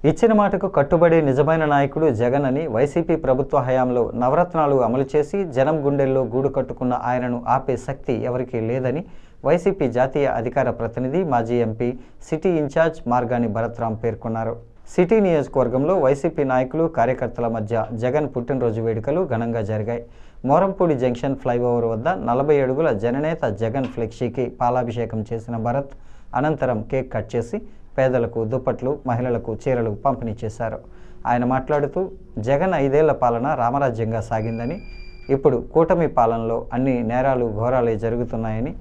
ఇచ్చిన మాటకు కట్టుబడి నిజమైన నాయకుడు జగన్ అని వైసీపీ ప్రభుత్వ హయాంలో నవరత్నాలు అమలు చేసి జనం గుండెల్లో గూడు కట్టుకున్న ఆయనను ఆపే శక్తి ఎవరికీ లేదని వైసీపీ జాతీయ అధికార ప్రతినిధి మాజీ MP city incharge Margani Bharatram పేర్కొన్నారు. సిటీ నియోజకవర్గంలో వైసీపీ నాయకులు కార్యకర్తల మధ్య జగన్ పుట్టినరోజు వేడుకలు ఘనంగా జరిగాయి. మోరంపూడి జంక్షన్ ఫ్లైఓవర్ వద్ద 40 అడుగుల జననేత జగన్ ఫ్లెక్సీకి పాలాభిషేకం చేసిన భరత్ అనంతరం కేక్ కట్ చేసి పేదలకు దుప్పట్లు, మహిళలకు చీరలు పంపిణీ చేశారు. ఆయన మాట్లాడుతూ జగన్ 5 ఏళ్ల పాలన రామరాజ్యంగా సాగిందని, ఇప్పుడు కూటమి పాలనలో అన్ని నేరాలు ఘోరాలే జరుగుతున్నాయని,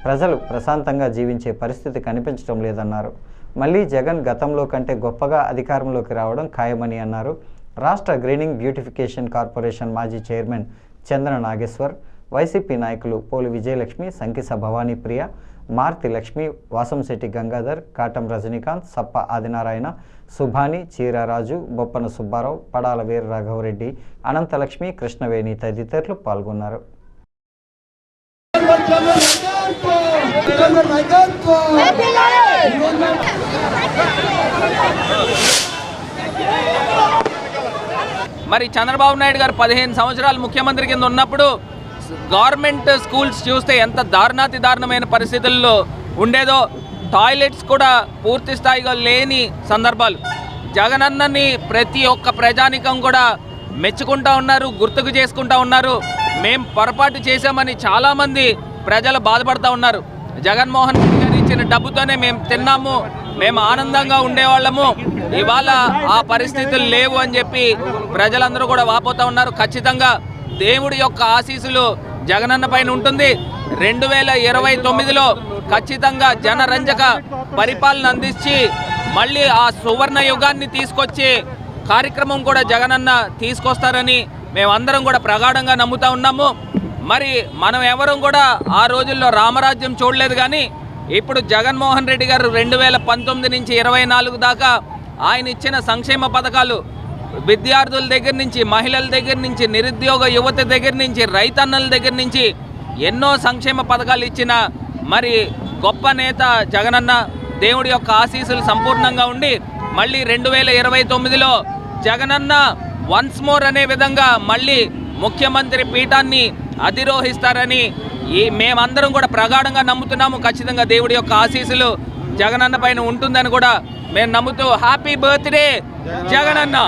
ప్రజలు ప్రశాంతంగా జీవించే పరిస్థితి కనిపించడం లేదన్నారు. మళ్ళీ జగన్ గతంలో కంటే గొప్పగా అధికారంలోకి రావడం ఖాయమని అన్నారు. రాష్ట్ర గ్రీనింగ్ బ్యూటిఫికేషన్ కార్పొరేషన్ మాజీ చైర్మన్ చంద్ర నాగేశ్వర్, వైసీపీ నాయకులు పోలి విజయలక్ష్మి, సంకిస భవానీ ప్రియ, మార్తి లక్ష్మి, వాసంశెట్టి గంగాధర్, కాటం రజనీకాంత్, సప్ప ఆదినారాయణ, సుభాని, చీరారాజు, బొప్పన సుబ్బారావు, పడాల వీర రాఘవరెడ్డి, అనంతలక్ష్మి, కృష్ణవేణి తదితరులు పాల్గొన్నారు. మరి చంద్రబాబు నాయుడు గారు 15 సంవత్సరాలు ముఖ్యమంత్రి కింద ఉన్నప్పుడు గవర్నమెంట్ స్కూల్స్ చూస్తే ఎంత దారుణమైన పరిస్థితుల్లో ఉండేదో, టాయిలెట్స్ కూడా పూర్తి స్థాయిగా లేని సందర్భాలు. జగనన్నని ప్రతి ఒక్క ప్రజానికం కూడా మెచ్చుకుంటా ఉన్నారు, గుర్తుకు చేసుకుంటా ఉన్నారు. మేం పొరపాటు చేశామని చాలామంది ప్రజలు బాధపడుతూ ఉన్నారు. జగన్మోహన్ రెడ్డి గారు ఇచ్చిన డబ్బుతోనే మేము తిన్నాము, మేము ఆనందంగా ఉండేవాళ్ళము, ఇవాళ ఆ పరిస్థితులు లేవు అని చెప్పి ప్రజలందరూ కూడా వాపోతూ ఉన్నారు. ఖచ్చితంగా దేవుడి యొక్క ఆశీస్సులు జగనన్న పైన ఉంటుంది. 2029లో ఖచ్చితంగా జనరంజక పరిపాలన అందించి మళ్ళీ ఆ సువర్ణ యుగాన్ని తీసుకొచ్చే కార్యక్రమం కూడా జగనన్న తీసుకొస్తారని మేమందరం కూడా ప్రగాఢంగా నమ్ముతా ఉన్నాము. మరి మనం ఎవరం కూడా ఆ రోజుల్లో రామరాజ్యం చూడలేదు, కానీ ఇప్పుడు జగన్మోహన్ రెడ్డి గారు 2019 నుంచి 24 దాకా ఆయన ఇచ్చిన సంక్షేమ పథకాలు విద్యార్థుల దగ్గర నుంచి, మహిళల దగ్గర నుంచి, నిరుద్యోగ యువత దగ్గర నుంచి, రైతన్నల దగ్గర నుంచి ఎన్నో సంక్షేమ పథకాలు ఇచ్చిన మరి గొప్ప నేత జగనన్న. దేవుడి యొక్క ఆశీస్సులు సంపూర్ణంగా ఉండి మళ్ళీ 2029లో జగనన్న వన్స్ మోర్ అనే విధంగా మళ్ళీ ముఖ్యమంత్రి పీఠాన్ని అధిరోహిస్తారని మేమందరం కూడా ప్రగాఢంగా నమ్ముతున్నాము. ఖచ్చితంగా దేవుడి యొక్క ఆశీస్సులు జగనన్న పైన ఉంటుందని కూడా మేము నమ్ముతూ హ్యాపీ బర్త్డే జగనన్న.